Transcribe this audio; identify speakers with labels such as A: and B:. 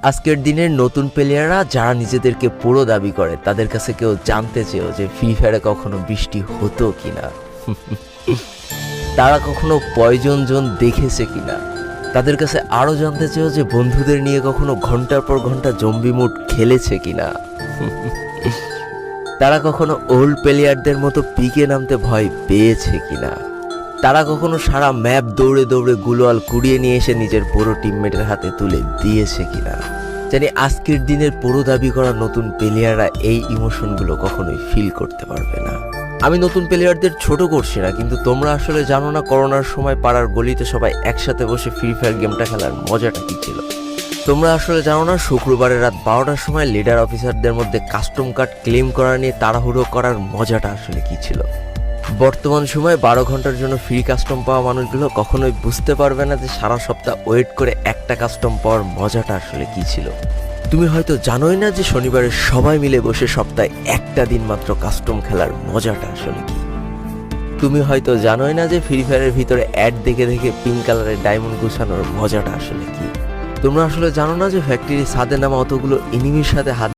A: আজকের দিনের নতুন প্লেয়াররা যারা নিজেদেরকে পুরো দাবি করে তাদের কাছে কেউ জানতে চেয়েও যে ফ্রি ফায়ারে কখনো বৃষ্টি হতো কিনা, তারা কখনো পয়জন জোন দেখেছে কিনা, তাদের কাছে আরও জানতে চেয়েও যে বন্ধুদের নিয়ে কখনো ঘন্টার পর ঘন্টা জম্বি মুড খেলেছে কিনা, তারা কখনো ওল্ড প্লেয়ারদের মতো পিকে নামতে ভয় পেয়েছে কিনা, তারা কখনো সারা ম্যাপ দৌড়ে দৌড়ে গুলোয়াল কুড়িয়ে নিয়ে এসে নিজের পুরো টিমমেটের হাতে তুলে দিয়েছে কিনা। জানি আজকের দিনের পুরো দাবি করা নতুন প্লেয়াররা এই ইমোশনগুলো কখনোই ফিল করতে পারবে না। আমি নতুন প্লেয়ারদের ছোট করছি না, কিন্তু তোমরা আসলে জানো না করোনার সময় পাড়ার গলিতে সবাই একসাথে বসে ফ্রি ফায়ার গেমটা খেলার মজাটা কী ছিল। তোমরা আসলে জানো না শুক্রবারের রাত 12টার সময় লিডার অফিসারদের মধ্যে কাস্টম কার্ড ক্লেম করা নিয়ে তাড়াহুড়ো করার মজাটা আসলে কী ছিল। বর্তমান সময়ে 12 ঘন্টার জন্য ফ্রি কাস্টম পাওয়া মানুষগুলো কখনোই বুঝতে পারবে না যে সারা সপ্তাহ ওয়েট করে একটা কাস্টম পাওয়ার মজাটা আসলে কী ছিল। তুমি হয়তো জানোই না যে শনিবারে সবাই মিলে বসে সপ্তাহে একটা দিন মাত্র কাস্টম খেলার মজাটা আসলে কী। তুমি হয়তো জানোই না যে ফ্রি ফায়ারের ভিতরে অ্যাড দেখে দেখে পিঙ্ক কালারের ডায়মন্ড গুছানোর মজাটা আসলে কী। তোমরা আসলে জানো না যে ফ্যাক্টরি ছাদে নামা অতগুলো এনিমির সাথে হাত